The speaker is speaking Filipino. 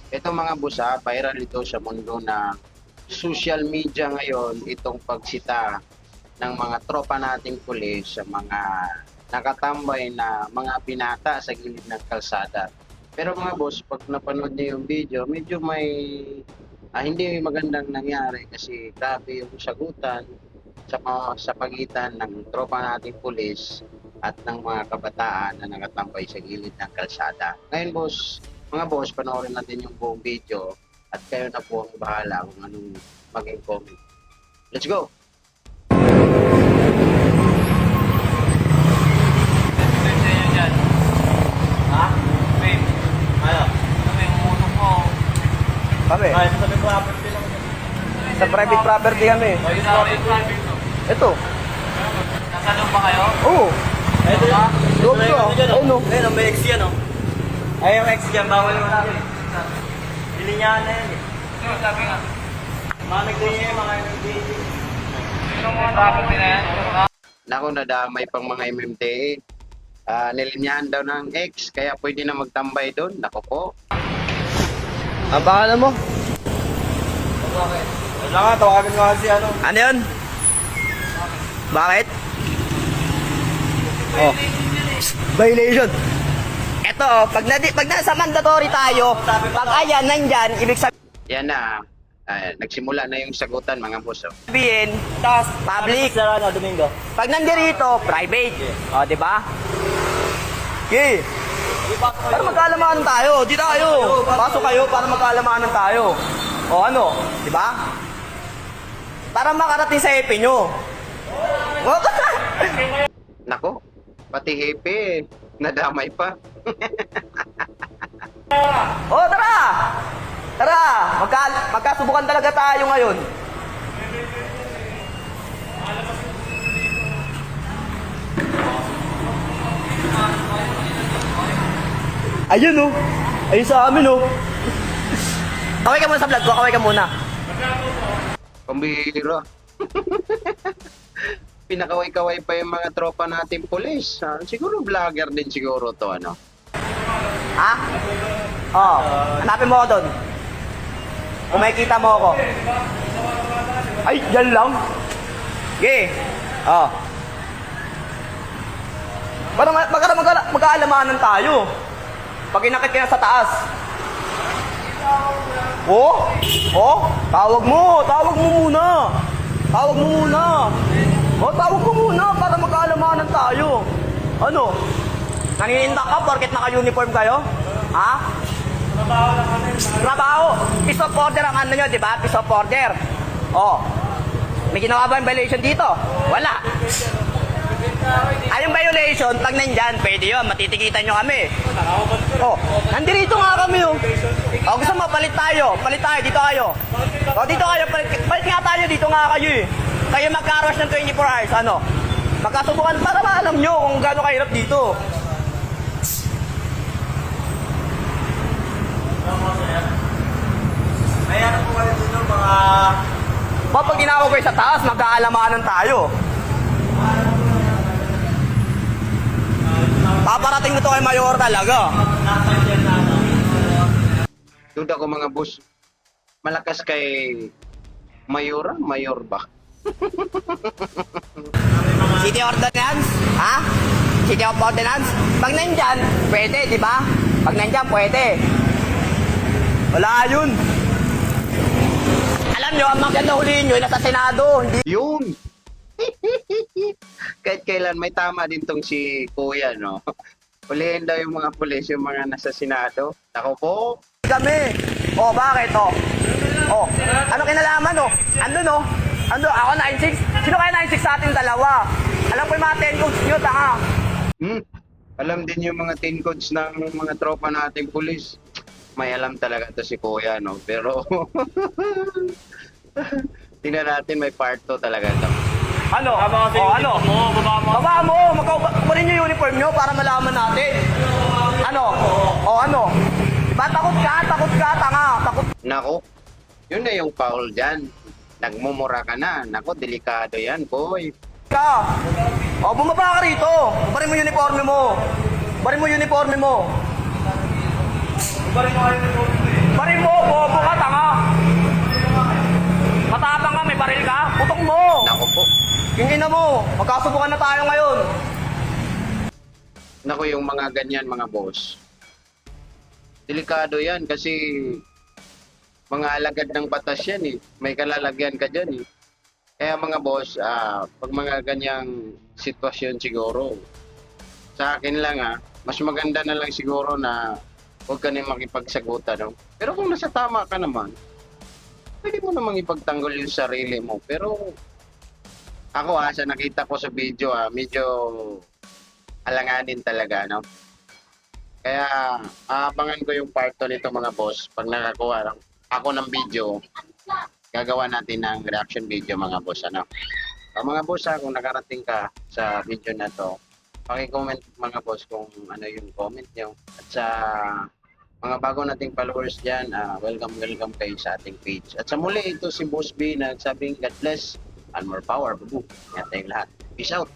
Ito mga boss ha, viral ito sa mundo na social media ngayon, itong pagsita ng mga tropa nating pulis sa mga nakatambay na mga binata sa gilid ng kalsada. Pero mga boss, pag napanood niyo yung video, medyo may hindi magandang nangyari kasi grabe yung sagutan sa pagitan ng tropa nating pulis at ng mga kabataan na nakatambay sa gilid ng kalsada. Ngayon boss, mga boss, panoorin natin yung buong video at kayo na po ang bahala kung anong maging comment. Let's go! Ha? Babe, ano? Kami, umutok mo. Kami, Ay, sa property lang. sa private property kami. Ayun na, ayun na. Ito. Nasanong ba kayo? Oo. Ito ba? Loob ko. Ayun o. Ayun, may ex yan, oh. Ay, yung ex yan, bawal mo natin. Bilinyahan na yan, eh. Ano sabi nga? Mga nagdanya yung mga nagdanya. Yung mga property na yan? Nako, nadamay pang mga MMDA. Nilinyahan daw ng ex, kaya pwede na magtambay doon. Nako po. Ang pangalan mo? Wala nga, tawagan ko kasi ano. Ano yun? Bakit? Oh. Violation. Ito oh, pag nasa mandatory tayo, pag ayan, nandyan, ibig Yan na. Nagsimula na yung sagutan mga boss. Oh. sabihin, tas public. Sa ano, Domingo? Pag nandirito, private. O, di ba? Okay. Para magkalamanan tayo. Di tayo. Pasok kayo para magkalamanan tayo. O ano? Di ba? Para makarating sa EP nyo. O, Nako, pati hepe, nadamay pa. o tara! Tara! Magkasubukan talaga tayo ngayon. Ayun oh. Ayun sa amin oh. Kaway ka muna sa vlog ko. Kaway ka muna. Pambihira. Pinakaway-kaway pa yung mga tropa natin pulis. Siguro vlogger din siguro to ano. Ha? Oh. Hanapin mo ako doon. Kung makikita mo ako. Ay, yan lang. Okay. Oh. Para mag-aalamanan tayo. Pag inakit ka na sa taas. Oh? Oh? Tawag mo muna. Tawag mo muna. Oh, tawag mo muna para mag-aalamanan tayo. Ano? Naninindak ka porket naka-uniform kayo? Ha? Trabaho lang kami. Trabaho. Piece of order ang ano nyo, di ba? Piece of order. Oh. May ginawa ba yung violation dito? Wala. Ay, yung violation, pag nandyan, pwede yun. Matitikitan nyo kami. Oh, nandito nga kami, oh. Oh, gusto mo, palit tayo. Palit tayo, dito kayo. Oh, dito kayo, palit nga tayo, dito nga kayo, eh. Kayo magka-rush ng 24 hours, ano? Magkasubukan para maalam nyo kung gaano kahirap dito. Ay, ano po kayo dito, mga... Pag ginawag kayo sa taas, magkaalamanan tayo. Paparating na to kay Mayor talaga. Duda ko mga boss. Malakas kay Mayor ba? City Ordinance? Ha? City of Ordinance? Pag nandyan, pwede, di ba? Pag nandyan, pwede. Wala yun. Alam nyo, ang maganda huliin nyo, nasa Senado. Hindi Yun! Kahit kailan may tama din tong si Kuya, no? Ulihin daw yung mga pulis, yung mga nasa Senado. Ako po, kami. Oh, bakit? Oh. Oh, ano kinalaman, oh? Andun, oh. Andun, ako 9-6. Sino kaya 9-6 sa ating dalawa? Alam ko yung mga 10 codes nyo, tanga. alam din yung mga 10 codes ng mga tropa nating pulis. May alam talaga to si Kuya, no? Pero, tingnan natin, may part 2 talaga to. Ano? Oh, ano? Baba mo. Kunin nyo yung uniform nyo para malaman natin. Ano? Oh, ano? Diba takot ka, tanga. Takot Nako, yun na yung foul dyan. Nagmumura ka na. Nako, delikado yan, boy. ka. Oh, bumaba ka rito. Barin mo yung uniforme mo. Barin mo yung uniforme mo. Balik mo kayo ng Baril mo, bobo ka, tanga. Matapang ka, may baril ka. Putok mo. Naku po. Kingin na mo. Magkasubukan na tayo ngayon. Naku, yung mga ganyan, mga boss. Delikado yan kasi mga alagad ng batas yan eh. May kalalagyan ka dyan eh. Kaya mga boss, pag mga ganyang sitwasyon siguro, sa akin lang mas maganda na lang siguro na huwag ka na makipagsagutan. No? Pero kung nasa tama ka naman, pwede mo namang ipagtanggol yung sarili mo. Pero ako sa nakita ko sa video medyo alanganin talaga, no? Kaya aabangan ko yung part 2 nito mga boss. Pag nakakuha ako ng video, gagawa natin ng reaction video mga boss, ano? Mga boss kung nakarating ka sa video na to, paki-comment mga boss kung ano yung comment nyo. At sa mga bago nating followers dyan, welcome kayo sa ating page. At sa muli, ito si Boss B nagsabing God bless and more power. Bubu. Ingat tayong lahat. Peace out.